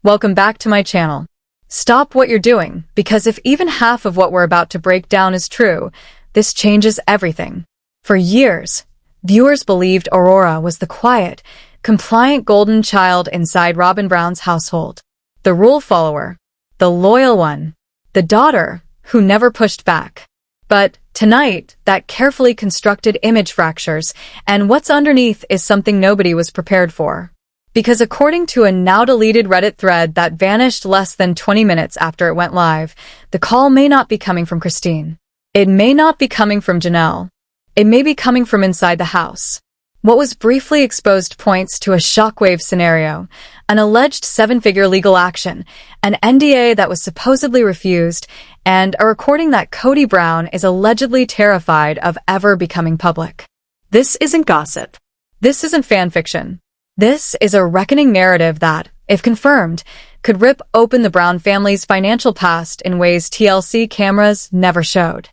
Welcome back to my channel. Stop what you're doing, because if even half of what we're about to break down is true, this changes everything. For years, viewers believed Aurora was the quiet, compliant golden child inside Robyn Brown's household. The rule follower, the loyal one, the daughter who never pushed back. But tonight, that carefully constructed image fractures, and what's underneath is something nobody was prepared for. Because according to a now-deleted Reddit thread that vanished less than 20 minutes after it went live, the call may not be coming from Christine. It may not be coming from Janelle. It may be coming from inside the house. What was briefly exposed points to a shockwave scenario, an alleged 7-figure legal action, an NDA that was supposedly refused, and a recording that Kody Brown is allegedly terrified of ever becoming public. This isn't gossip. This isn't fan fiction. This is a reckoning narrative that, if confirmed, could rip open the Brown family's financial past in ways TLC cameras never showed.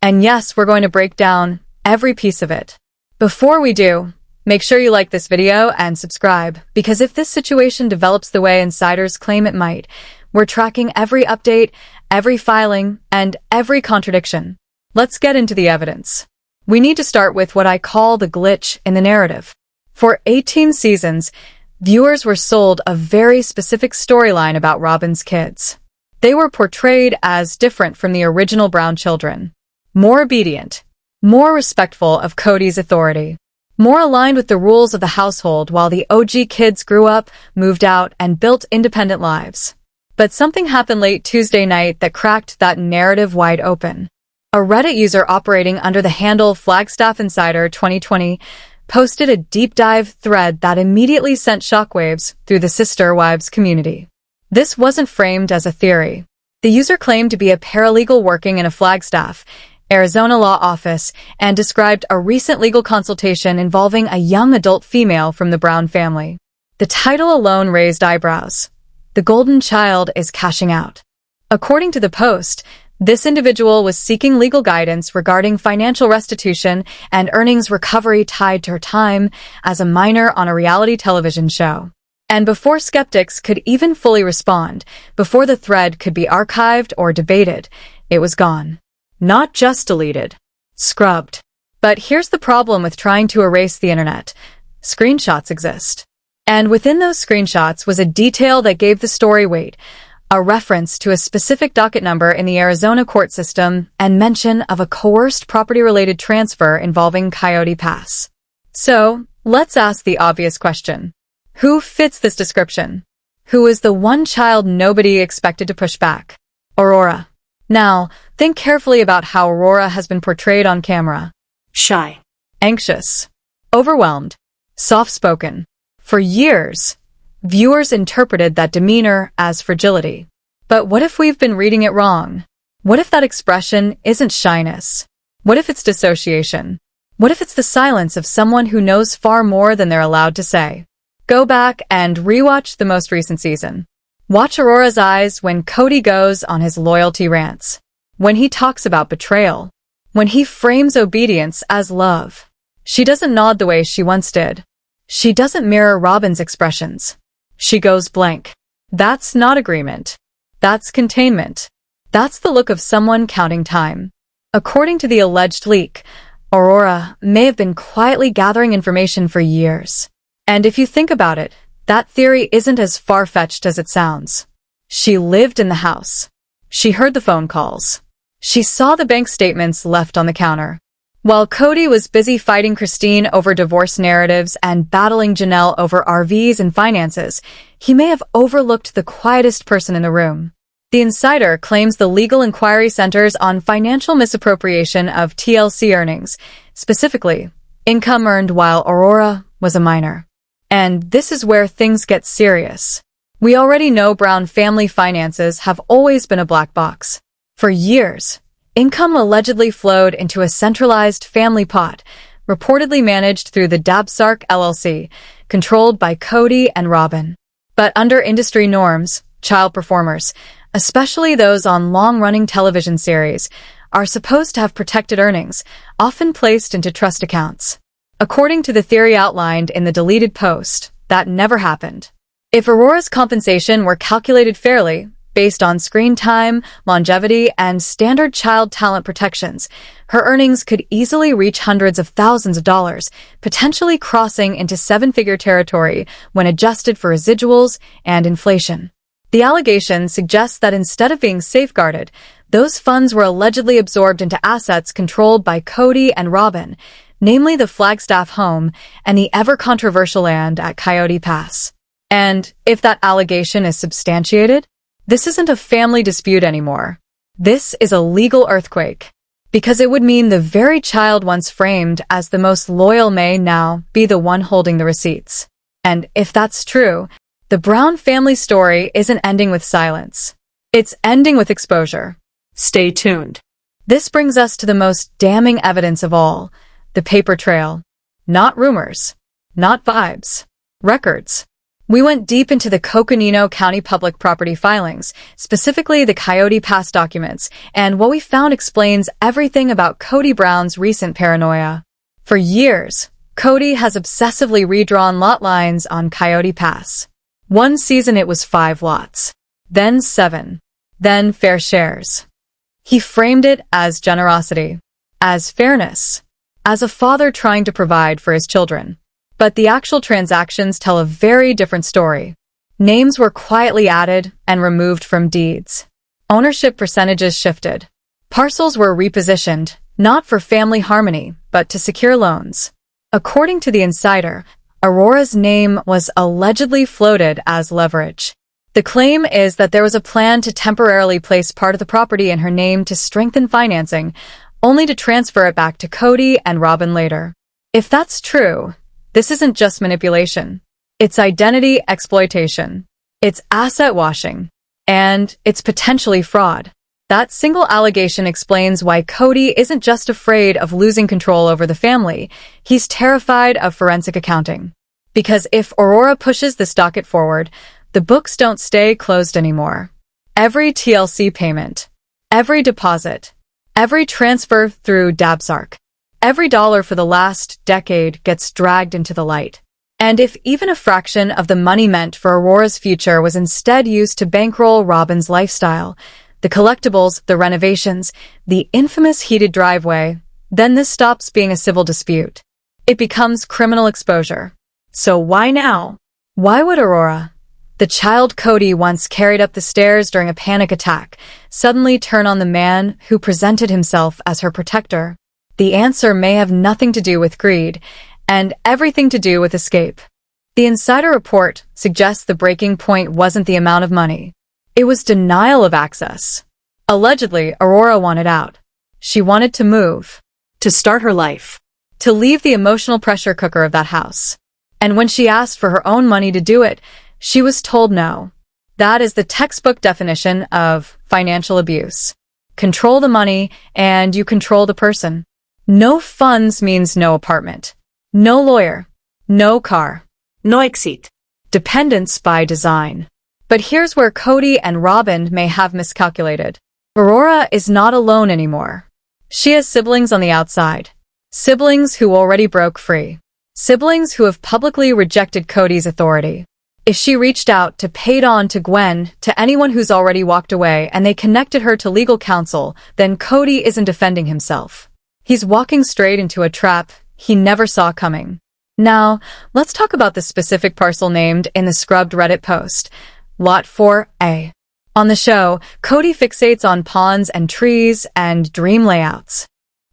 And yes, we're going to break down every piece of it. Before we do, make sure you like this video and subscribe, because if this situation develops the way insiders claim it might, we're tracking every update, every filing, and every contradiction. Let's get into the evidence. We need to start with what I call the glitch in the narrative. For 18 seasons, viewers were sold a very specific storyline about Robyn's kids. They were portrayed as different from the original Brown children. More obedient, more respectful of Kody's authority, more aligned with the rules of the household while the OG kids grew up, moved out, and built independent lives. But something happened late Tuesday night that cracked that narrative wide open. A Reddit user operating under the handle Flagstaff Insider 2020 posted a deep dive thread that immediately sent shockwaves through the sister wives community. This wasn't framed as a theory. The user claimed to be a paralegal working in a Flagstaff, Arizona law office, and described a recent legal consultation involving a young adult female from the Brown family. The title alone raised eyebrows. The golden child is cashing out. According to the post, this individual was seeking legal guidance regarding financial restitution and earnings recovery tied to her time as a minor on a reality television show. And before skeptics could even fully respond, before the thread could be archived or debated, it was gone. Not just deleted, scrubbed. But here's the problem with trying to erase the internet. Screenshots exist. And within those screenshots was a detail that gave the story weight, a reference to a specific docket number in the Arizona court system, and mention of a coerced property-related transfer involving Coyote Pass. So, let's ask the obvious question. Who fits this description? Who is the one child nobody expected to push back? Aurora. Now, think carefully about how Aurora has been portrayed on camera. Shy. Anxious. Overwhelmed. Soft-spoken. For years, viewers interpreted that demeanor as fragility. But what if we've been reading it wrong? What if that expression isn't shyness? What if it's dissociation? What if it's the silence of someone who knows far more than they're allowed to say? Go back and rewatch the most recent season. Watch Aurora's eyes when Kody goes on his loyalty rants. When he talks about betrayal. When he frames obedience as love. She doesn't nod the way she once did. She doesn't mirror Robyn's expressions. She goes blank. That's not agreement. That's containment. That's the look of someone counting time. According to the alleged leak, Aurora may have been quietly gathering information for years. And if you think about it, that theory isn't as far-fetched as it sounds. She lived in the house. She heard the phone calls. She saw the bank statements left on the counter. While Kody was busy fighting Christine over divorce narratives and battling Janelle over RVs and finances, he may have overlooked the quietest person in the room. The insider claims the legal inquiry centers on financial misappropriation of TLC earnings, specifically, income earned while Aurora was a minor. And this is where things get serious. We already know Brown family finances have always been a black box. For years, income allegedly flowed into a centralized family pot, reportedly managed through the Dabsark LLC, controlled by Kody and Robyn. But under industry norms, child performers, especially those on long-running television series, are supposed to have protected earnings, often placed into trust accounts. According to the theory outlined in the deleted post, that never happened. If Aurora's compensation were calculated fairly, based on screen time, longevity, and standard child talent protections, her earnings could easily reach hundreds of thousands of dollars, potentially crossing into seven-figure territory when adjusted for residuals and inflation. The allegation suggests that instead of being safeguarded, those funds were allegedly absorbed into assets controlled by Kody and Robyn, namely the Flagstaff home and the ever-controversial land at Coyote Pass. And if that allegation is substantiated, this isn't a family dispute anymore. This is a legal earthquake, because it would mean the very child once framed as the most loyal may now be the one holding the receipts. And if that's true, the Brown family story isn't ending with silence. It's ending with exposure. Stay tuned. This brings us to the most damning evidence of all, the paper trail. Not rumors, not vibes, records. We went deep into the Coconino County public property filings, specifically the Coyote Pass documents, and what we found explains everything about Kody Brown's recent paranoia. For years, Kody has obsessively redrawn lot lines on Coyote Pass. One season it was 5 lots, then 7, then fair shares. He framed it as generosity, as fairness, as a father trying to provide for his children. But the actual transactions tell a very different story. Names were quietly added and removed from deeds. Ownership percentages shifted. Parcels were repositioned, not for family harmony, but to secure loans. According to the insider, Aurora's name was allegedly floated as leverage. The claim is that there was a plan to temporarily place part of the property in her name to strengthen financing, only to transfer it back to Kody and Robyn later. If that's true, this isn't just manipulation. It's identity exploitation. It's asset washing. And it's potentially fraud. That single allegation explains why Kody isn't just afraid of losing control over the family, he's terrified of forensic accounting. Because if Aurora pushes this docket forward, the books don't stay closed anymore. Every TLC payment, every deposit, every transfer through Dabsark, every dollar for the last decade gets dragged into the light. And if even a fraction of the money meant for Aurora's future was instead used to bankroll Robyn's lifestyle, the collectibles, the renovations, the infamous heated driveway, then this stops being a civil dispute. It becomes criminal exposure. So why now? Why would Aurora, the child Kody once carried up the stairs during a panic attack, suddenly turn on the man who presented himself as her protector? The answer may have nothing to do with greed, and everything to do with escape. The insider report suggests the breaking point wasn't the amount of money. It was denial of access. Allegedly, Aurora wanted out. She wanted to move. To start her life. To leave the emotional pressure cooker of that house. And when she asked for her own money to do it, she was told no. That is the textbook definition of financial abuse. Control the money, and you control the person. No funds means no apartment, no lawyer, no car, no exit. Dependence by design. But here's where Kody and Robyn may have miscalculated. Aurora is not alone anymore. She has siblings on the outside. Siblings who already broke free. Siblings who have publicly rejected Kody's authority. If she reached out to paid on to Gwen, to anyone who's already walked away, and they connected her to legal counsel, then Kody isn't defending himself. He's walking straight into a trap he never saw coming. Now, let's talk about the specific parcel named in the scrubbed Reddit post, Lot 4A. On the show, Kody fixates on ponds and trees and dream layouts.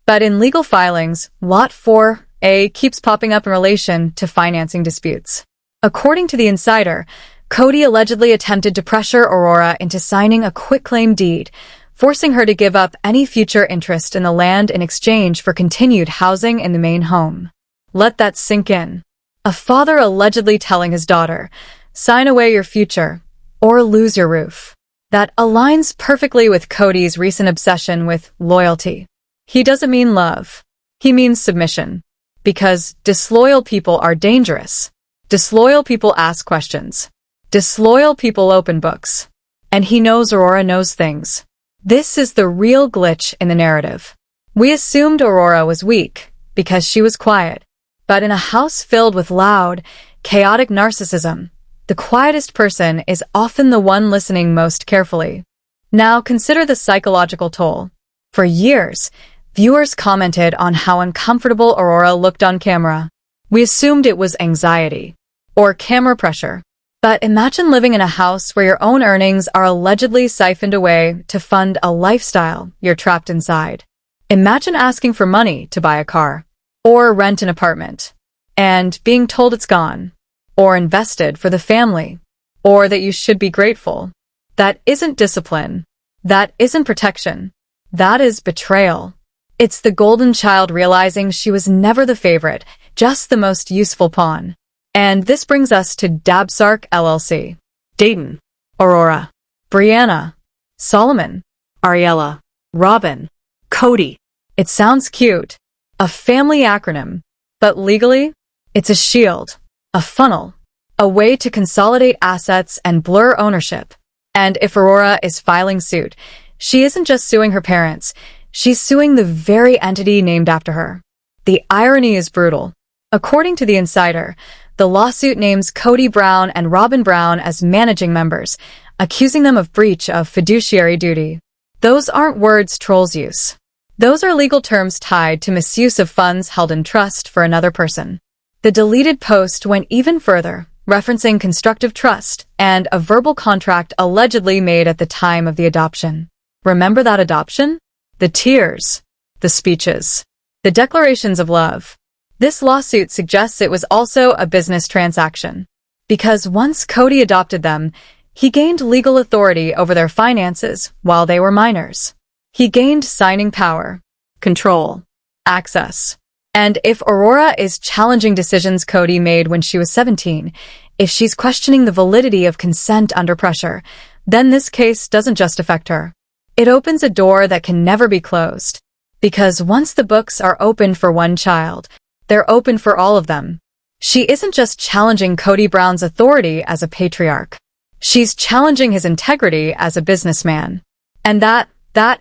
But in legal filings, Lot 4A keeps popping up in relation to financing disputes. According to the insider, Kody allegedly attempted to pressure Aurora into signing a quitclaim deed, forcing her to give up any future interest in the land in exchange for continued housing in the main home. Let that sink in. A father allegedly telling his daughter, sign away your future, or lose your roof. That aligns perfectly with Kody's recent obsession with loyalty. He doesn't mean love. He means submission. Because disloyal people are dangerous. Disloyal people ask questions. Disloyal people open books. And he knows Aurora knows things. This is the real glitch in the narrative. We assumed Aurora was weak because she was quiet. But in a house filled with loud, chaotic narcissism, The quietest person is often the one listening most carefully. Now consider the psychological toll. For years, viewers commented on how uncomfortable Aurora looked on camera. We assumed it was anxiety or camera pressure. But imagine living in a house where your own earnings are allegedly siphoned away to fund a lifestyle you're trapped inside. Imagine asking for money to buy a car or rent an apartment and being told it's gone or invested for the family or that you should be grateful. That isn't discipline. That isn't protection. That is betrayal. It's the golden child realizing she was never the favorite, just the most useful pawn. And this brings us to Dabsark LLC. Dayton, Aurora, Brianna, Solomon, Ariella, Robyn, Kody. It sounds cute. A family acronym. But legally, it's a shield, a funnel, a way to consolidate assets and blur ownership. And if Aurora is filing suit, she isn't just suing her parents, she's suing the very entity named after her. The irony is brutal. According to The Insider, the lawsuit names Kody Brown and Robyn Brown as managing members, accusing them of breach of fiduciary duty. Those aren't words trolls use. Those are legal terms tied to misuse of funds held in trust for another person. The deleted post went even further, referencing constructive trust and a verbal contract allegedly made at the time of the adoption. Remember that adoption? The tears, the speeches, the declarations of love. This lawsuit suggests it was also a business transaction. Because once Kody adopted them, he gained legal authority over their finances while they were minors. He gained signing power, control, access. And if Aurora is challenging decisions Kody made when she was 17, if she's questioning the validity of consent under pressure, then this case doesn't just affect her. It opens a door that can never be closed. Because once the books are opened for one child, they're open for all of them. She isn't just challenging Kody Brown's authority as a patriarch. She's challenging his integrity as a businessman. And that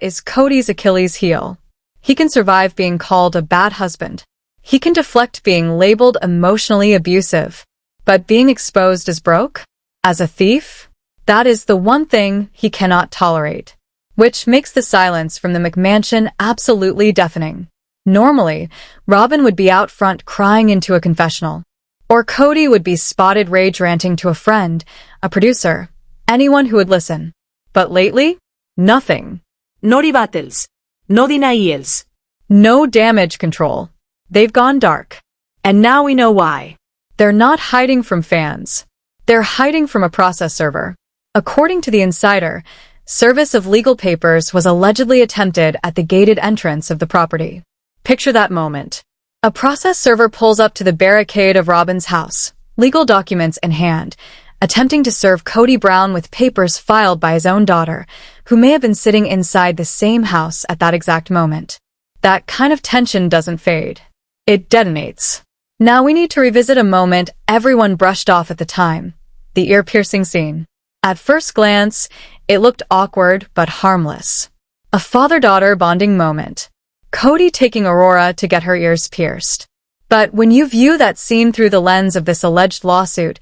is Kody's Achilles heel. He can survive being called a bad husband. He can deflect being labeled emotionally abusive. But being exposed as broke? As a thief? That is the one thing he cannot tolerate. Which makes the silence from the McMansion absolutely deafening. Normally, Robyn would be out front crying into a confessional. Or Kody would be spotted rage ranting to a friend, a producer, anyone who would listen. But lately, nothing. No rebuttals. No denials. No damage control. They've gone dark. And now we know why. They're not hiding from fans. They're hiding from a process server. According to The Insider, service of legal papers was allegedly attempted at the gated entrance of the property. Picture that moment. A process server pulls up to the barricade of Robyn's house, legal documents in hand, attempting to serve Kody Brown with papers filed by his own daughter, who may have been sitting inside the same house at that exact moment. That kind of tension doesn't fade. It detonates. Now we need to revisit a moment everyone brushed off at the time, the ear-piercing scene. At first glance, it looked awkward but harmless. A father-daughter bonding moment. Kody taking Aurora to get her ears pierced. But when you view that scene through the lens of this alleged lawsuit,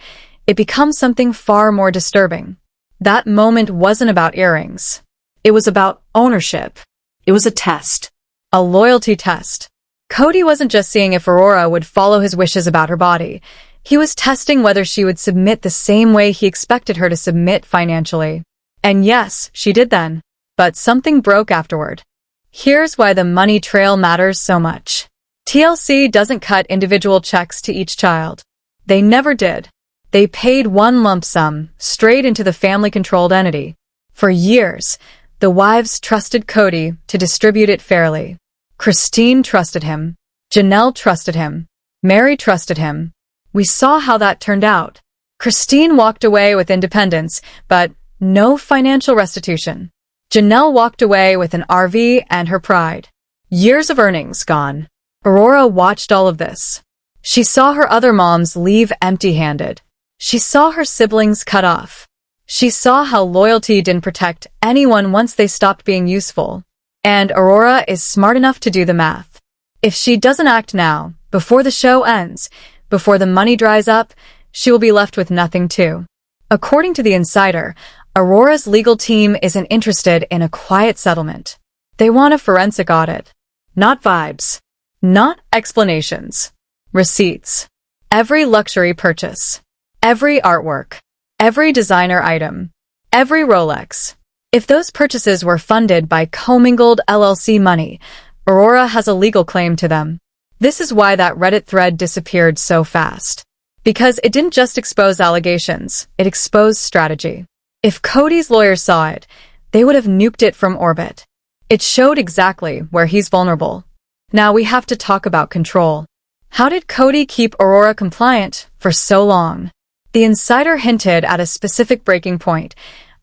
it becomes something far more disturbing. That moment wasn't about earrings. It was about ownership. It was a test. A loyalty test. Kody wasn't just seeing if Aurora would follow his wishes about her body. He was testing whether she would submit the same way he expected her to submit financially. And yes, she did then. But something broke afterward. Here's why the money trail matters so much. TLC doesn't cut individual checks to each child. They never did. They paid one lump sum, straight into the family-controlled entity. For years, the wives trusted Kody to distribute it fairly. Christine trusted him. Janelle trusted him. Mary trusted him. We saw how that turned out. Christine walked away with independence, but no financial restitution. Janelle walked away with an RV and her pride. Years of earnings gone. Aurora watched all of this. She saw her other moms leave empty-handed. She saw her siblings cut off. She saw how loyalty didn't protect anyone once they stopped being useful. And Aurora is smart enough to do the math. If she doesn't act now, before the show ends, before the money dries up, she will be left with nothing too. According to the insider, Aurora's legal team isn't interested in a quiet settlement. They want a forensic audit. Not vibes. Not explanations. Receipts. Every luxury purchase. Every artwork. Every designer item. Every Rolex. If those purchases were funded by commingled LLC money, Aurora has a legal claim to them. This is why that Reddit thread disappeared so fast. Because it didn't just expose allegations, it exposed strategy. If Kody's lawyers saw it, they would have nuked it from orbit. It showed exactly where he's vulnerable. Now we have to talk about control. How did Kody keep Aurora compliant for so long? The insider hinted at a specific breaking point,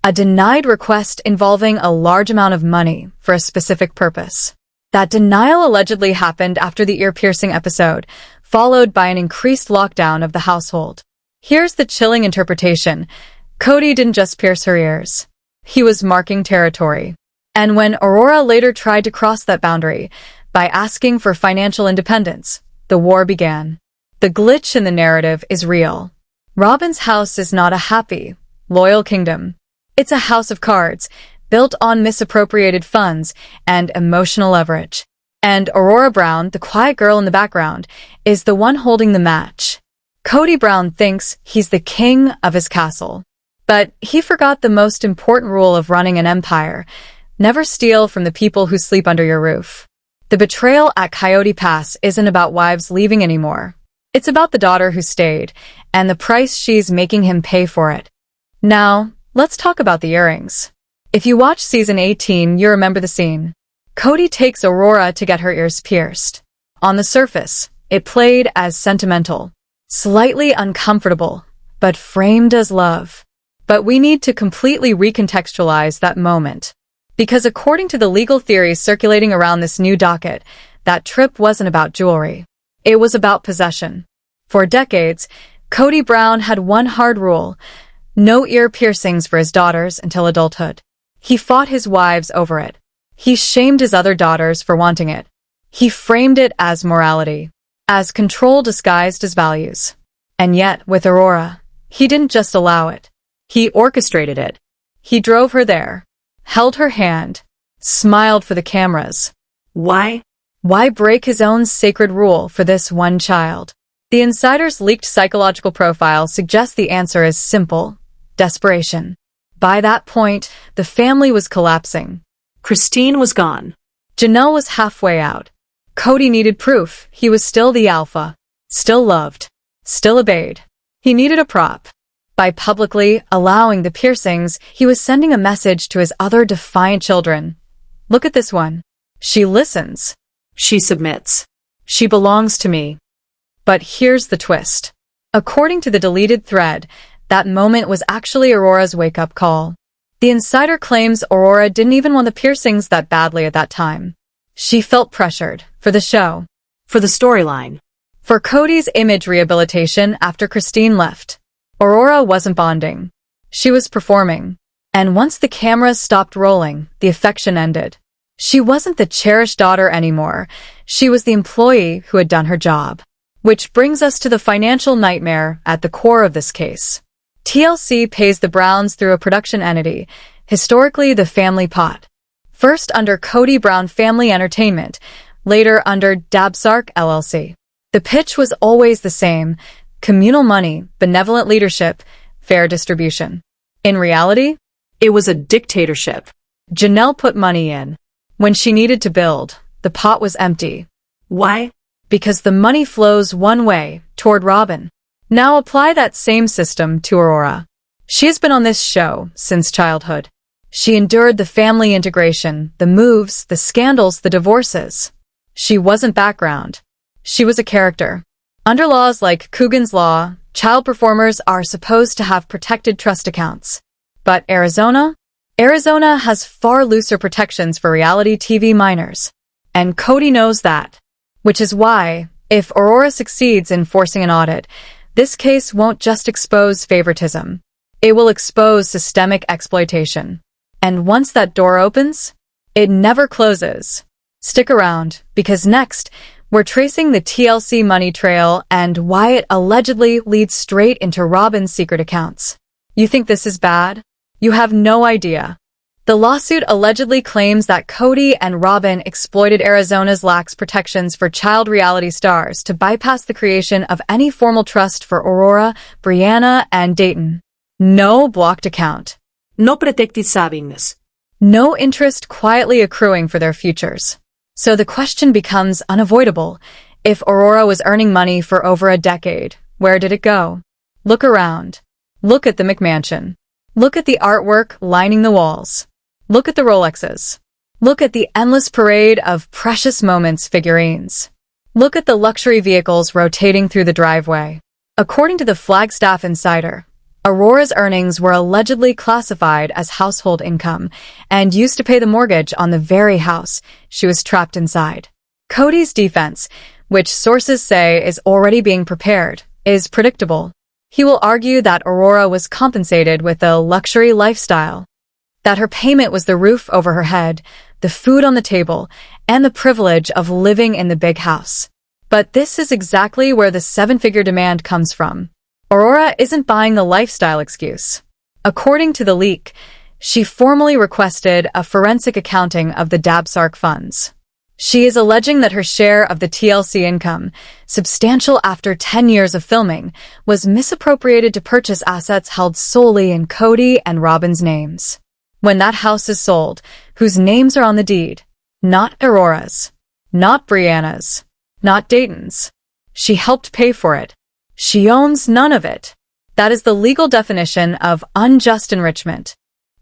a denied request involving a large amount of money for a specific purpose. That denial allegedly happened after the ear-piercing episode, followed by an increased lockdown of the household. Here's the chilling interpretation. Kody didn't just pierce her ears. He was marking territory. And when Aurora later tried to cross that boundary by asking for financial independence, the war began. The glitch in the narrative is real. Robyn's house is not a happy, loyal kingdom. It's a house of cards, built on misappropriated funds and emotional leverage. And Aurora Brown, the quiet girl in the background, is the one holding the match. Kody Brown thinks he's the king of his castle. But he forgot the most important rule of running an empire. Never steal from the people who sleep under your roof. The betrayal at Coyote Pass isn't about wives leaving anymore. It's about the daughter who stayed, and the price she's making him pay for it. Now, let's talk about the earrings. If you watch season 18, you remember the scene. Kody takes Aurora to get her ears pierced. On the surface, it played as sentimental, slightly uncomfortable, but framed as love. But we need to completely recontextualize that moment. Because according to the legal theories circulating around this new docket, that trip wasn't about jewelry. It was about possession. For decades, Kody Brown had one hard rule: no ear piercings for his daughters until adulthood. He fought his wives over it. He shamed his other daughters for wanting it. He framed it as morality, as control disguised as values. And yet, with Aurora, he didn't just allow it. He orchestrated it. He drove her there, held her hand, smiled for the cameras. Why? Why break his own sacred rule for this one child? The insider's leaked psychological profile suggests the answer is simple: desperation. By that point, the family was collapsing. Christine was gone. Janelle was halfway out. Kody needed proof he was still the alpha, still loved, still obeyed. He needed a prop. By publicly allowing the piercings, he was sending a message to his other defiant children. Look at this one. She listens. She submits. She belongs to me. But here's the twist. According to the deleted thread, that moment was actually Aurora's wake-up call. The insider claims Aurora didn't even want the piercings that badly at that time. She felt pressured for the show, For the storyline. for Kody's image rehabilitation after Christine left. Aurora wasn't bonding. She was performing. And once the cameras stopped rolling, the affection ended. She wasn't the cherished daughter anymore. She was the employee who had done her job. Which brings us to the financial nightmare at the core of this case. TLC pays the Browns through a production entity, historically the family pot. First under Kody Brown Family Entertainment, later under Dabsark LLC. The pitch was always the same: communal money, benevolent leadership, fair distribution. In reality, It was a dictatorship. Janelle put money in. When she needed to build, the pot was empty. Why? Because the money flows one way, toward Robyn. Now apply that same system to Aurora. She has been on this show since childhood. She endured the family integration, the moves, the scandals, the divorces. She wasn't background. She was a character. Under laws like Coogan's Law, child performers are supposed to have protected trust accounts. But Arizona? Arizona has far looser protections for reality TV minors. And Kody knows that. Which is why, if Aurora succeeds in forcing an audit, this case won't just expose favoritism. It will expose systemic exploitation. And once that door opens, it never closes. Stick around, because next, we're tracing the TLC money trail and why it allegedly leads straight into Robyn's secret accounts. You think this is bad? You have no idea. The lawsuit allegedly claims that Kody and Robyn exploited Arizona's lax protections for child reality stars to bypass the creation of any formal trust for Aurora, Brianna, and Dayton. No blocked account. No protected savings. No interest quietly accruing for their futures. So the question becomes unavoidable. If Aurora was earning money for over a decade, where did it go? Look around. Look at the McMansion. Look at the artwork lining the walls. Look at the Rolexes. Look at the endless parade of precious moments figurines. Look at the luxury vehicles rotating through the driveway. According to the Flagstaff Insider, Aurora's earnings were allegedly classified as household income and used to pay the mortgage on the very house she was trapped inside. Kody's defense, which sources say is already being prepared, is predictable. He will argue that Aurora was compensated with a luxury lifestyle, that her payment was the roof over her head, the food on the table, and the privilege of living in the big house. But this is exactly where the seven-figure demand comes from. Aurora isn't buying the lifestyle excuse. According to the leak, she formally requested a forensic accounting of the Dabsark funds. She is alleging that her share of the TLC income, substantial after 10 years of filming, was misappropriated to purchase assets held solely in Kody and Robyn's names. When that house is sold, whose names are on the deed? Not Aurora's. Not Brianna's. Not Dayton's. She helped pay for it. She owns none of it. That is the legal definition of unjust enrichment.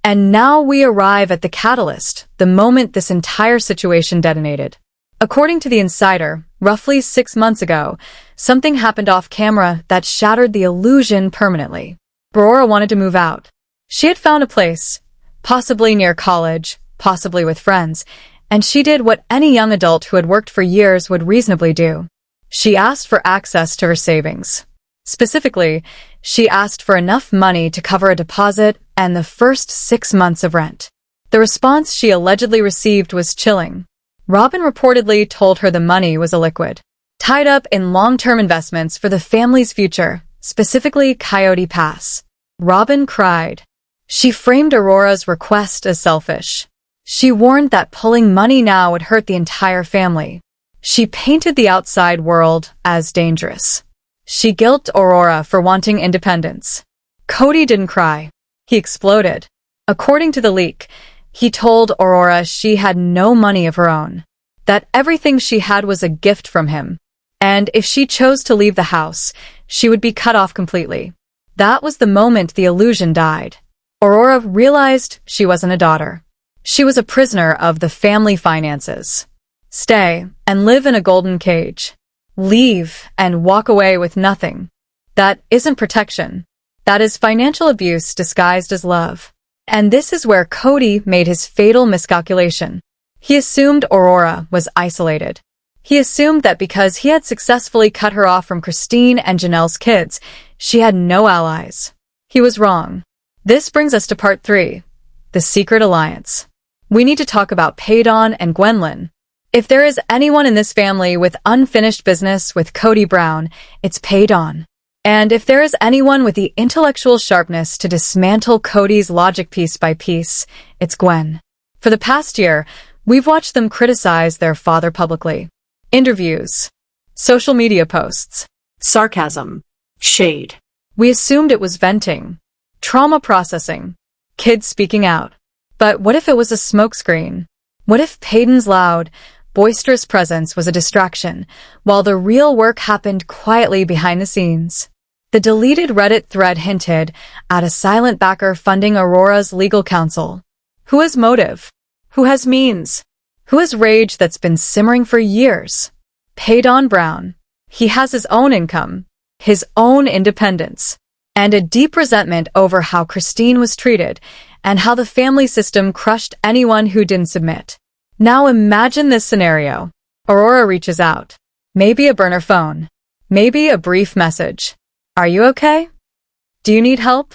And now we arrive at the catalyst, the moment this entire situation detonated. According to the Insider, roughly 6 months ago, something happened off camera that shattered the illusion permanently. Aurora wanted to move out. She had found a place, possibly near college, possibly with friends, and she did what any young adult who had worked for years would reasonably do. She asked for access to her savings. Specifically, she asked for enough money to cover a deposit and the first 6 months of rent. The response she allegedly received was chilling. Robyn reportedly told her the money was illiquid, tied up in long-term investments for the family's future, specifically Coyote Pass. Robyn cried. She framed Aurora's request as selfish. She warned that pulling money now would hurt the entire family. She painted the outside world as dangerous. She guilt Aurora for wanting independence. Kody didn't cry. He exploded. According to the leak, he told Aurora she had no money of her own, that everything she had was a gift from him, and if she chose to leave the house, she would be cut off completely. That was the moment the illusion died. Aurora realized she wasn't a daughter. She was a prisoner of the family finances. Stay and live in a golden cage. Leave and walk away with nothing. That isn't protection. That is financial abuse disguised as love. And this is where Kody made his fatal miscalculation. He assumed Aurora was isolated. He assumed that because he had successfully cut her off from Christine and Janelle's kids, she had no allies. He was wrong. This brings us to part 3, the secret alliance. We need to talk about Paydon and Gwendolyn. If there is anyone in this family with unfinished business with Kody Brown, it's Paydon. And if there is anyone with the intellectual sharpness to dismantle Kody's logic piece by piece, it's Gwen. For the past year, we've watched them criticize their father publicly. Interviews, social media posts, Sarcasm. Shade. we assumed it was venting, trauma processing, kids speaking out. But what if it was a smokescreen? What if Paydon's loud, boisterous presence was a distraction, while the real work happened quietly behind the scenes? The deleted Reddit thread hinted at a silent backer funding Aurora's legal counsel. Who has motive? Who has means? Who has rage that's been simmering for years? Paydon Brown. He has his own income, his own independence, and a deep resentment over how Christine was treated and how the family system crushed anyone who didn't submit. Now imagine this scenario. Aurora reaches out. Maybe a burner phone. Maybe a brief message. Are you okay? Do you need help?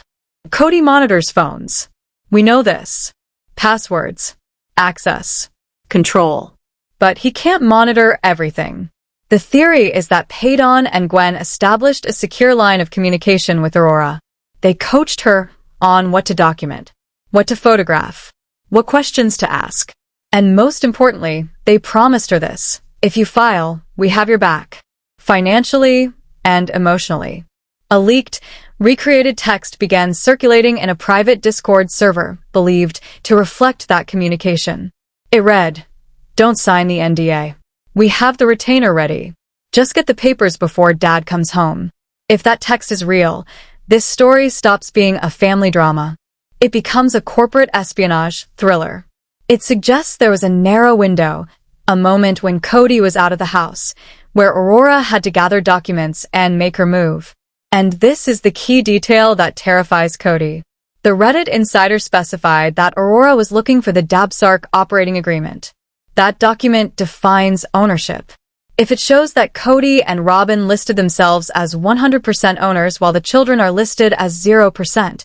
Kody monitors phones. We know this. Passwords. Access. Control. But he can't monitor everything. The theory is that Paydon and Gwen established a secure line of communication with Aurora. They coached her, on what to document, what to photograph, what questions to ask. And most importantly, they promised her this: if you file, we have your back, financially and emotionally. A leaked, recreated text began circulating in a private Discord server, believed to reflect that communication. It read, "Don't sign the NDA. We have the retainer ready. Just get the papers before Dad comes home." If that text is real, this story stops being a family drama. It becomes a corporate espionage thriller. It suggests there was a narrow window, a moment when Kody was out of the house, where Aurora had to gather documents and make her move. And this is the key detail that terrifies Kody. The Reddit insider specified that Aurora was looking for the Dabsark operating agreement. That document defines ownership. If it shows that Kody and Robyn listed themselves as 100% owners while the children are listed as 0%,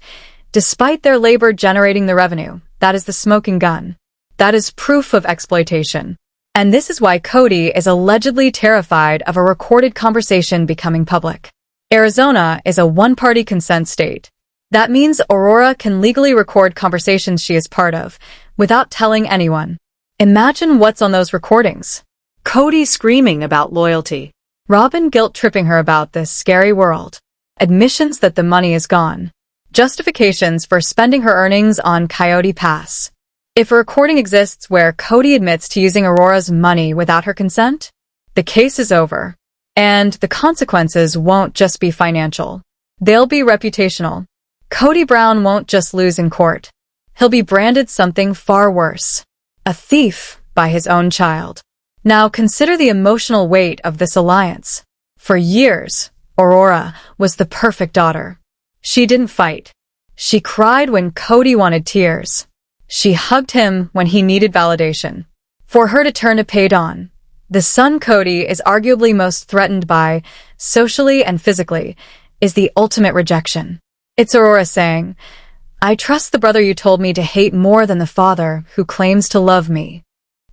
despite their labor generating the revenue, that is the smoking gun. That is proof of exploitation. And this is why Kody is allegedly terrified of a recorded conversation becoming public. Arizona is a one-party consent state. That means Aurora can legally record conversations she is part of, without telling anyone. Imagine what's on those recordings. Kody screaming about loyalty. Robyn guilt-tripping her about this scary world. Admissions that the money is gone. Justifications for spending her earnings on Coyote Pass. If a recording exists where Kody admits to using Aurora's money without her consent, the case is over. And the consequences won't just be financial. They'll be reputational. Kody Brown won't just lose in court. He'll be branded something far worse. A thief by his own child. Now consider the emotional weight of this alliance. For years, Aurora was the perfect daughter. She didn't fight. She cried when Kody wanted tears. She hugged him when he needed validation. For her to turn a page on, the son Kody is arguably most threatened by, socially and physically, is the ultimate rejection. It's Aurora saying, "I trust the brother you told me to hate more than the father who claims to love me."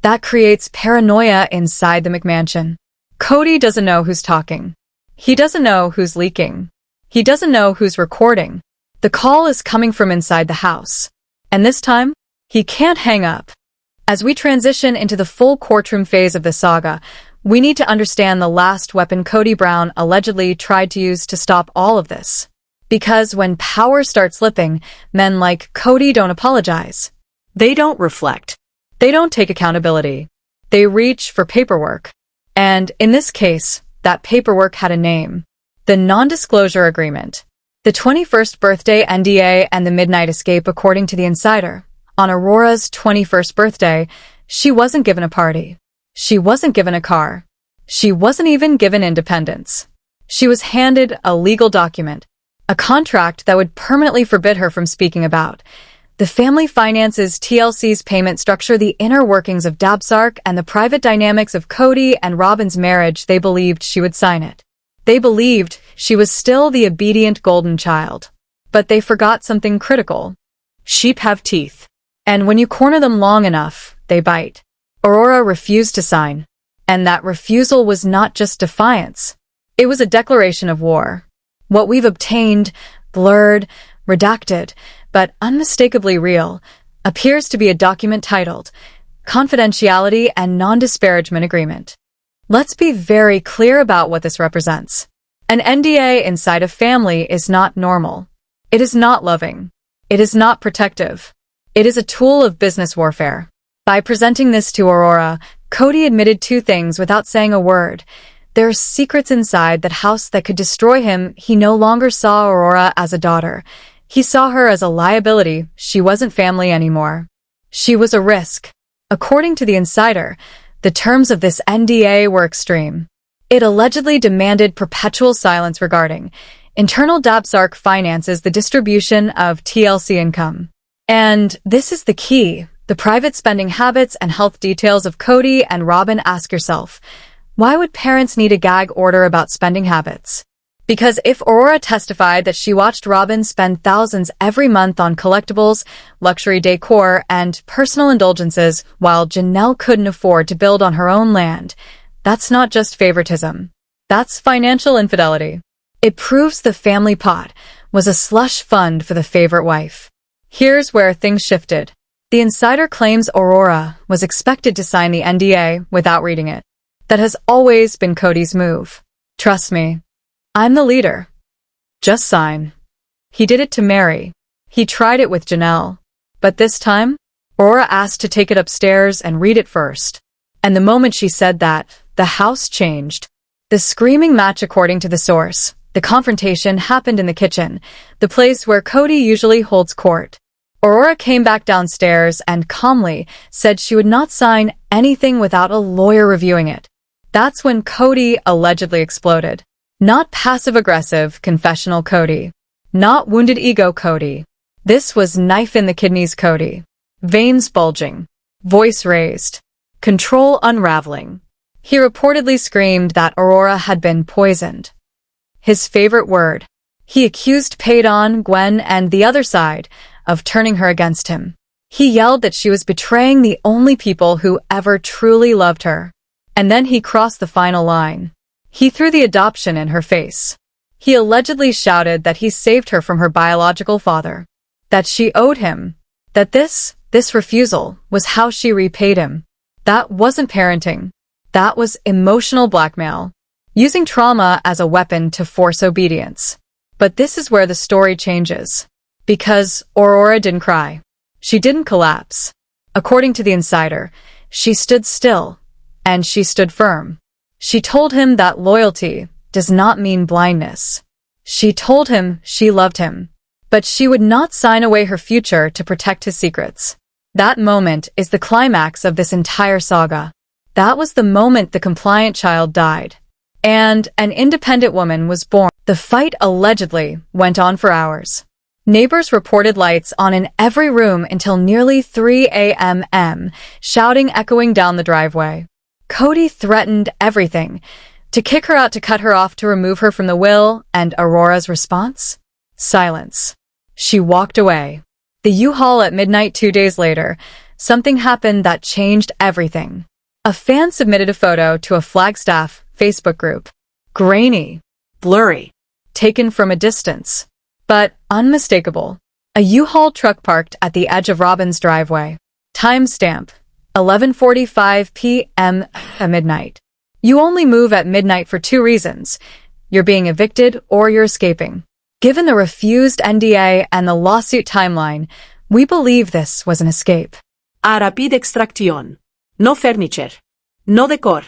That creates paranoia inside the McMansion. Kody doesn't know who's talking. He doesn't know who's leaking. He doesn't know who's recording. The call is coming from inside the house. And this time, he can't hang up. As we transition into the full courtroom phase of the saga, we need to understand the last weapon Kody Brown allegedly tried to use to stop all of this. Because when power starts slipping, men like Kody don't apologize. They don't reflect. They don't take accountability. They reach for paperwork. And in this case, that paperwork had a name. The Non-Disclosure Agreement. The 21st birthday NDA and the midnight escape, according to the insider. On Aurora's 21st birthday, she wasn't given a party. She wasn't given a car. She wasn't even given independence. She was handed a legal document, a contract that would permanently forbid her from speaking about. The family finances TLC's payment structure, the inner workings of Dabsark, and the private dynamics of Kody and Robyn's marriage. They believed she would sign it. They believed she was still the obedient golden child. But they forgot something critical. Sheep have teeth. And when you corner them long enough, they bite. Aurora refused to sign. And that refusal was not just defiance. It was a declaration of war. What we've obtained, blurred, redacted, but unmistakably real, appears to be a document titled Confidentiality and Non-Disparagement Agreement. Let's be very clear about what this represents. An NDA inside a family is not normal. It is not loving. It is not protective. It is a tool of business warfare. By presenting this to Aurora, Kody admitted two things without saying a word. There are secrets inside that house that could destroy him. He no longer saw Aurora as a daughter. He saw her as a liability. She wasn't family anymore. She was a risk. According to the insider, the terms of this NDA were extreme. It allegedly demanded perpetual silence regarding internal Dabsark finances, the distribution of TLC income. And this is the key, the private spending habits and health details of Kody and Robyn. Ask yourself, why would parents need a gag order about spending habits? Because if Aurora testified that she watched Robyn spend thousands every month on collectibles, luxury decor, and personal indulgences while Janelle couldn't afford to build on her own land, that's not just favoritism. That's financial infidelity. It proves the family pot, was a slush fund for the favorite wife. Here's where things shifted. The insider claims Aurora was expected to sign the NDA without reading it. That has always been Kody's move. Trust me. I'm the leader. Just sign. He did it to Mary. He tried it with Janelle. But this time, Aurora asked to take it upstairs and read it first. And the moment she said that, the house changed. The screaming match according to the source. The confrontation happened in the kitchen, the place where Kody usually holds court. Aurora came back downstairs and calmly said she would not sign anything without a lawyer reviewing it. That's when Kody allegedly exploded. Not passive-aggressive, confessional Kody. Not wounded ego Kody. This was knife in the kidneys Kody. Veins bulging. Voice raised. Control unraveling. He reportedly screamed that Aurora had been poisoned. His favorite word. He accused Paydon, Gwen, and the other side of turning her against him. He yelled that she was betraying the only people who ever truly loved her. And then he crossed the final line. He threw the adoption in her face. He allegedly shouted that he saved her from her biological father. That she owed him. That this refusal was how she repaid him. That wasn't parenting. That was emotional blackmail. Using trauma as a weapon to force obedience. But this is where the story changes. Because Aurora didn't cry. She didn't collapse. According to the insider, she stood still. And she stood firm. She told him that loyalty does not mean blindness. She told him she loved him. But she would not sign away her future to protect his secrets. That moment is the climax of this entire saga. That was the moment the compliant child died. And an independent woman was born. The fight allegedly went on for hours. Neighbors reported lights on in every room until nearly 3 a.m., shouting echoing down the driveway. Kody threatened everything. To kick her out, to cut her off, to remove her from the will, and Aurora's response? Silence. She walked away. The U-Haul at midnight 2 days later, something happened that changed everything. A fan submitted a photo to a Flagstaff Facebook group. Grainy. Blurry. Taken from a distance. But unmistakable. A U-Haul truck parked at the edge of Robyn's driveway. Timestamp. 11:45 p.m. at midnight. You only move at midnight for 2 reasons. You're being evicted or you're escaping. Given the refused NDA and the lawsuit timeline, we believe this was an escape. A rapid extracción. No furniture. No decor.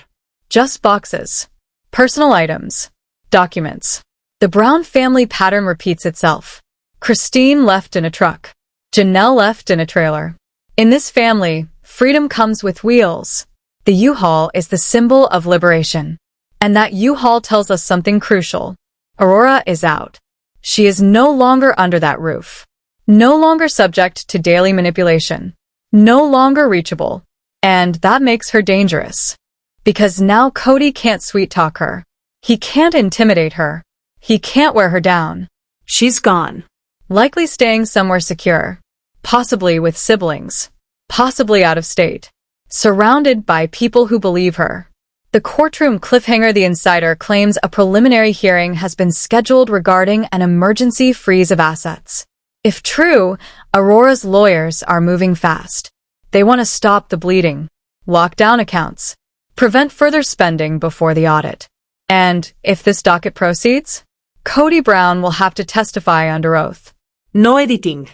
Just boxes. Personal items. Documents. The Brown family pattern repeats itself. Christine left in a truck. Janelle left in a trailer. In this family, freedom comes with wheels. The U-Haul is the symbol of liberation. And that U-Haul tells us something crucial. Aurora is out. She is no longer under that roof. No longer subject to daily manipulation. No longer reachable. And that makes her dangerous. Because now Kody can't sweet-talk her. He can't intimidate her. He can't wear her down. She's gone. Likely staying somewhere secure. Possibly with siblings. Possibly out of state. Surrounded by people who believe her. The courtroom cliffhanger. The insider claims a preliminary hearing has been scheduled regarding an emergency freeze of assets. If true, Aurora's lawyers are moving fast. They want to stop the bleeding. Lock down accounts. Prevent further spending before the audit. And if this docket proceeds, Kody Brown will have to testify under oath. No editing.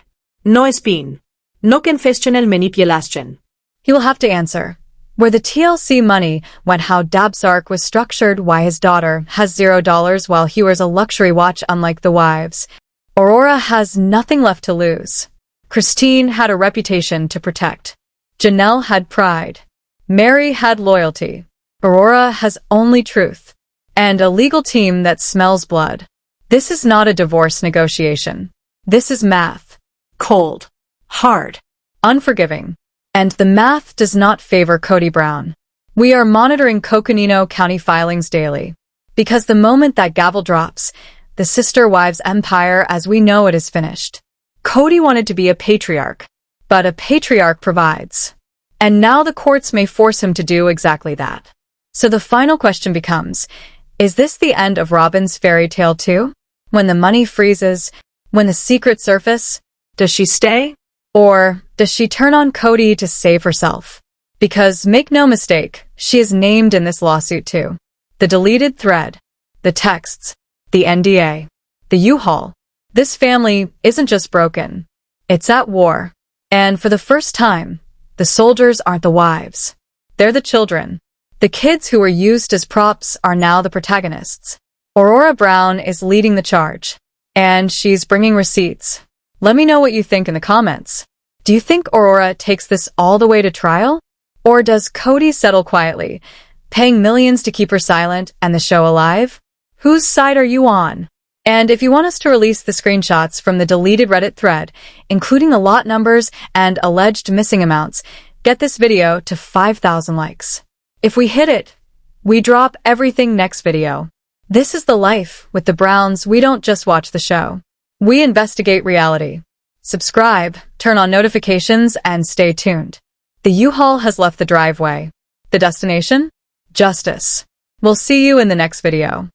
No spin. No confessional manipulation. He will have to answer. Where the TLC money went, how Dabsark was structured, why his daughter has $0 while he wears a luxury watch unlike the wives. Aurora has nothing left to lose. Christine had a reputation to protect. Janelle had pride. Mary had loyalty. Aurora has only truth. And a legal team that smells blood. This is not a divorce negotiation. This is math. Cold. Hard. Unforgiving. And the math does not favor Kody Brown. We are monitoring Coconino County filings daily. Because the moment that gavel drops, the sister wives empire as we know it is finished. Kody wanted to be a patriarch. But a patriarch provides. And now the courts may force him to do exactly that. So the final question becomes, is this the end of Robyn's fairy tale too? When the money freezes, When the secret surface, Does she stay? or does she turn on Kody to save herself? Because make no mistake, she is named in this lawsuit too. The deleted thread, the texts, the NDA, the U-Haul. This family isn't just broken. It's at war. And for the first time, the soldiers aren't the wives. They're the children. The kids who were used as props are now the protagonists. Aurora Brown is leading the charge. And she's bringing receipts. Let me know what you think in the comments. Do you think Aurora takes this all the way to trial? Or does Kody settle quietly, paying millions to keep her silent and the show alive? Whose side are you on? And if you want us to release the screenshots from the deleted Reddit thread, including the lot numbers and alleged missing amounts, get this video to 5,000 likes. If we hit it, we drop everything next video. This is the life with the Browns. We don't just watch the show. We investigate reality. Subscribe, turn on notifications, and stay tuned. The U-Haul has left the driveway. The destination? Justice. We'll see you in the next video.